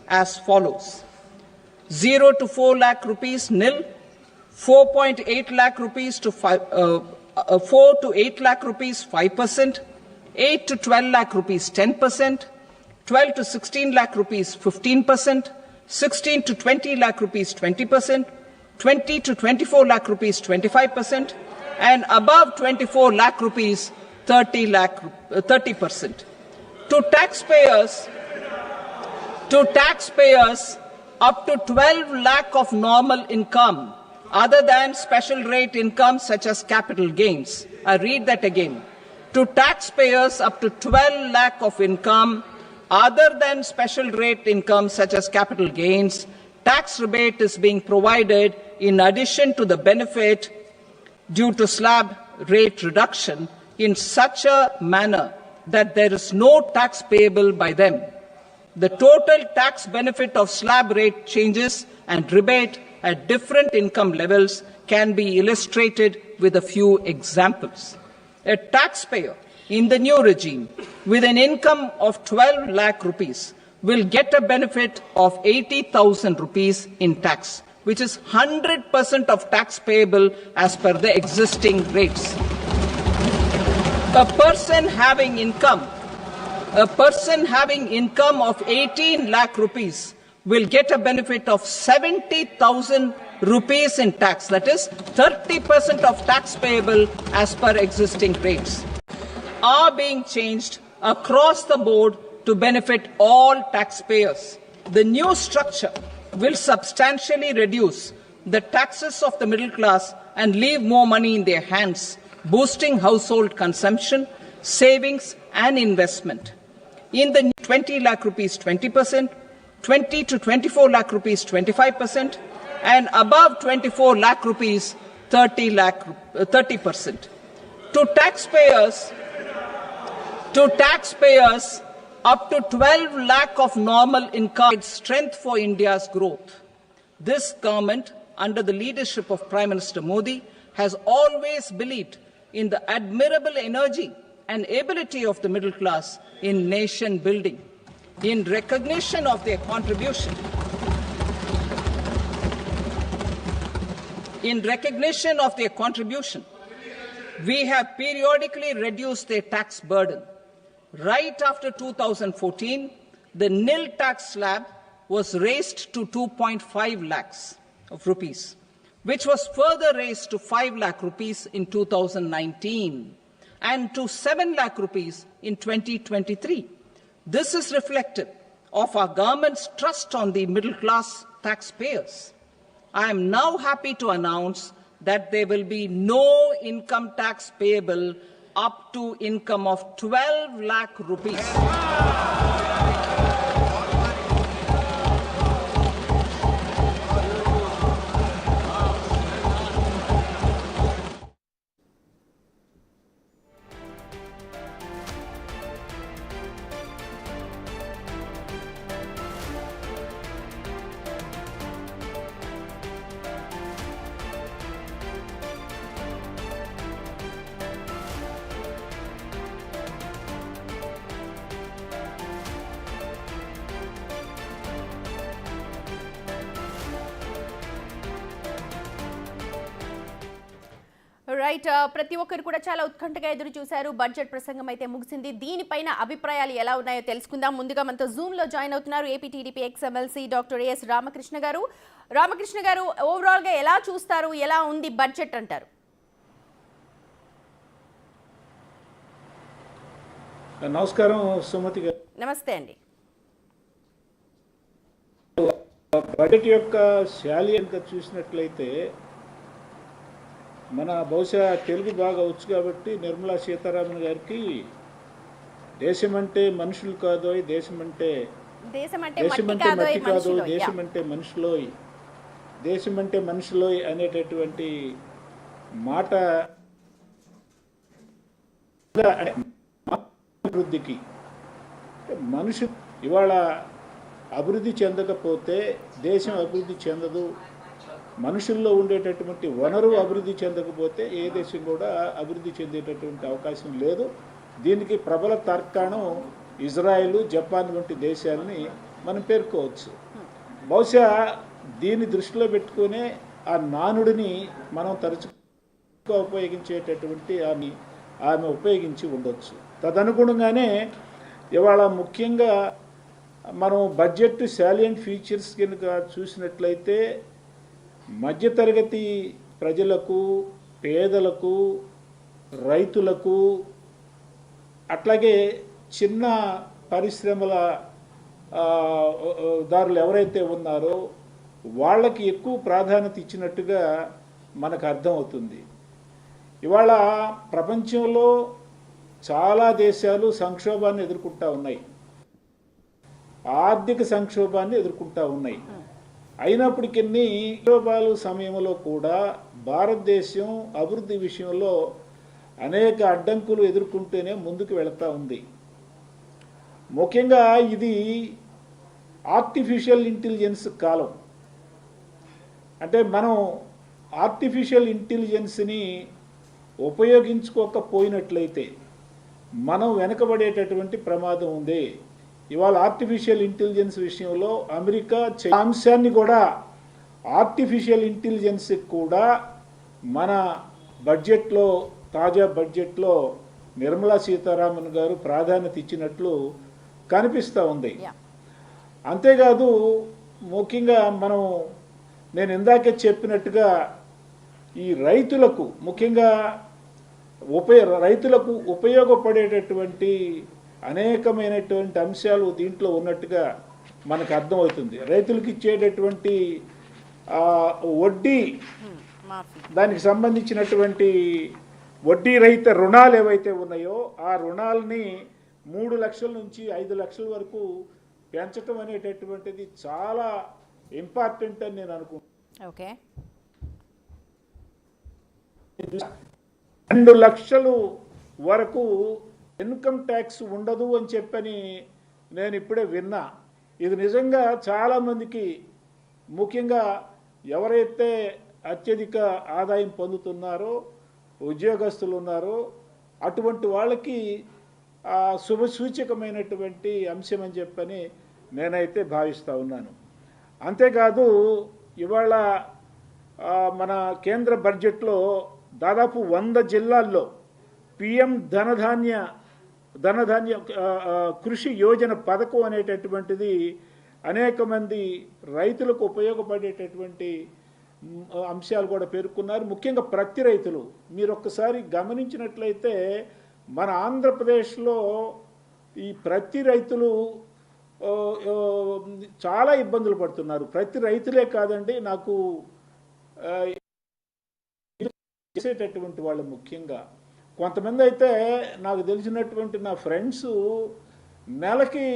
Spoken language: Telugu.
as follows: 0 to 4 lakh rupees nil, 4.8 lakh rupees to 4 to 8 lakh rupees 5%, 8 to 12 lakh rupees 10%, 12 to 16 lakh rupees 15%, 16 to 20 lakh rupees 20%, 20 to 24 lakh rupees 25%, and above 24 lakh rupees 30%. To taxpayers up to 12 lakh of normal income other than special rate income such as capital gains. I read that again. To taxpayers up to 12 lakh of income other than special rate income such as capital gains, tax rebate is being provided in addition to the benefit due to slab rate reduction in such a manner that there is no tax payable by them. The total tax benefit of slab rate changes and rebate at different income levels can be illustrated with a few examples. A taxpayer in the new regime with an income of 12 lakh rupees will get a benefit of 80,000 rupees in tax, which is 100% of tax payable as per the existing rates. A person having income of 18 lakh rupees will get a benefit of 70,000 rupees in tax, that is 30% of tax payable as per existing rates, are being changed across the board to benefit all taxpayers. The new structure will substantially reduce the taxes of the middle class and leave more money in their hands, boosting household consumption, savings and investment. In the 20 lakh rupees 20%, 20 to 24 lakh rupees 25%, and above 24 lakh rupees 30%. To taxpayers up to 12 lakh of normal income, strength for India's growth. This government, under the leadership of Prime Minister Modi, has always believed in the admirable energy and ability of the middle class in nation building. In recognition of their contribution, we have periodically reduced their tax burden. Right after 2014, the nil tax slab was raised to 2.5 lakhs of rupees, which was further raised to 5 lakh rupees in 2019 and to 7 lakh rupees in 2023. This is reflective of our government's trust on the middle class taxpayers. I am now happy to announce that there will be no income tax payable up to income of 12 lakh rupees. Right, ప్రతి ఒక్కరు కూడా చాలా ఉత్కంఠగా ఎదురు చూశారు. బడ్జెట్ ప్రసంగం అయితే ముగిసింది. దీనిపైన అభిప్రాయాలు ఎలా ఉన్నాయో తెలుసుకుందాం. ముందుగా మనతో జూమ్ లో జాయిన్ అవుతున్నారు AP TDP ex-MLC doctor yes Ramakrishna గారు. రామకృష్ణ గారు, ఓవరాల్ గా ఎలా చూస్తారు, ఎలా ఉంది బడ్జెట్ అంటారు? నమస్కారం సుమతి గారు. నమస్తే అండి. బడ్జెట్ యొక్క శాలీయంగా చూసినట్లయితే మన బహుశా తెలుగు బాగా వచ్చు కాబట్టి నిర్మలా సీతారామన్ గారికి దేశమంటే మనుషులు కాదోయ్, దేశమంటే మట్టి కాదోయ్, దేశమంటే మనుషులోయ్ అనేటటువంటి మాట అభివృద్ధికి మనుషు ఇవాళ అభివృద్ధి చెందకపోతే దేశం అభివృద్ధి చెందదు. మనుషుల్లో ఉండేటటువంటి వనరు అభివృద్ధి చెందకపోతే ఏ దేశం కూడా అభివృద్ధి చెందేటటువంటి అవకాశం లేదు. దీనికి ప్రబల తర్కాణం ఇజ్రాయెల్, జపాన్ వంటి దేశాలని మనం పేర్కోవచ్చు. బహుశా దీన్ని దృష్టిలో పెట్టుకునే ఆ నానుడిని మనం తరచుగా ఉపయోగించేటటువంటి ఆమె ఉపయోగించి ఉండొచ్చు. తదనుగుణంగానే ఇవాళ ముఖ్యంగా మనం బడ్జెట్ సాలియంట్ ఫీచర్స్ కనుక చూసినట్లయితే మధ్యతరగతి ప్రజలకు, పేదలకు, రైతులకు, అట్లాగే చిన్న పరిశ్రమల దారులు ఎవరైతే ఉన్నారో వాళ్ళకి ఎక్కువ ప్రాధాన్యత ఇచ్చినట్టుగా మనకు అర్థమవుతుంది. ఇవాళ ప్రపంచంలో చాలా దేశాలు సంక్షోభాన్ని ఎదుర్కొంటూ ఉన్నాయి, ఆర్థిక సంక్షోభాన్ని ఎదుర్కొంటూ ఉన్నాయి. అయినప్పటికీ సంక్షోభాల సమయంలో కూడా భారతదేశం అభివృద్ధి విషయంలో అనేక అడ్డంకులు ఎదుర్కొంటూనే ముందుకు వెళుతూ ఉంది. ముఖ్యంగా ఇది ఆర్టిఫిషియల్ ఇంటెలిజెన్స్ కాలం. అంటే మనం ఆర్టిఫిషియల్ ఇంటెలిజెన్స్ని ఉపయోగించుకోకపోయినట్లయితే మనం వెనకబడేటటువంటి ప్రమాదం ఉంది. ఇవాళ ఆర్టిఫిషియల్ ఇంటెలిజెన్స్ విషయంలో అమెరికా అంశాన్ని కూడా ఆర్టిఫిషియల్ ఇంటెలిజెన్స్ కూడా మన బడ్జెట్లో, తాజా బడ్జెట్లో నిర్మలా సీతారామన్ గారు ప్రాధాన్యత ఇచ్చినట్లు కనిపిస్తూ ఉంది. అంతేకాదు ముఖ్యంగా నేను ఇందాకే చెప్పినట్టుగా ఈ రైతులకు, ముఖ్యంగా రైతులకు ఉపయోగపడేటటువంటి అనేకమైనటువంటి అంశాలు దీంట్లో ఉన్నట్టుగా మనకు అర్థమవుతుంది. రైతులకు ఇచ్చేటటువంటి వడ్డీ, దానికి సంబంధించినటువంటి వడ్డీ రహిత రుణాలు ఏవైతే ఉన్నాయో ఆ రుణాలని 3 లక్షల నుంచి 5 లక్షల వరకు పెంచడం అనేటటువంటిది చాలా ఇంపార్టెంట్ అని నేను అనుకుంటున్నాను. ఓకే, 2 లక్షలు వరకు ఇన్కమ్ ట్యాక్స్ ఉండదు అని చెప్పని నేను ఇప్పుడే విన్నా. ఇది నిజంగా చాలామందికి, ముఖ్యంగా ఎవరైతే అత్యధిక ఆదాయం పొందుతున్నారో, ఉద్యోగస్తులు ఉన్నారో అటువంటి వాళ్ళకి శుభసూచకమైనటువంటి అంశం అని చెప్పని నేనైతే భావిస్తూ ఉన్నాను. అంతేకాదు ఇవాళ మన కేంద్ర బడ్జెట్లో దాదాపు 100 జిల్లాల్లో పిఎం ధనధాన్య కృషి యోజన పథకం అనేటటువంటిది అనేక మంది రైతులకు ఉపయోగపడేటటువంటి అంశాలు కూడా పేర్కొన్నారు. ముఖ్యంగా ప్రతి రైతులు, మీరు ఒక్కసారి గమనించినట్లయితే మన ఆంధ్రప్రదేశ్లో ఈ ప్రతి రైతులు చాలా ఇబ్బందులు పడుతున్నారు. ప్రతి రైతులే కాదండి, నాకు చేసేటటువంటి వాళ్ళు ముఖ్యంగా కొంతమంది అయితే నాకు తెలిసినటువంటి నా ఫ్రెండ్స్ నెలకి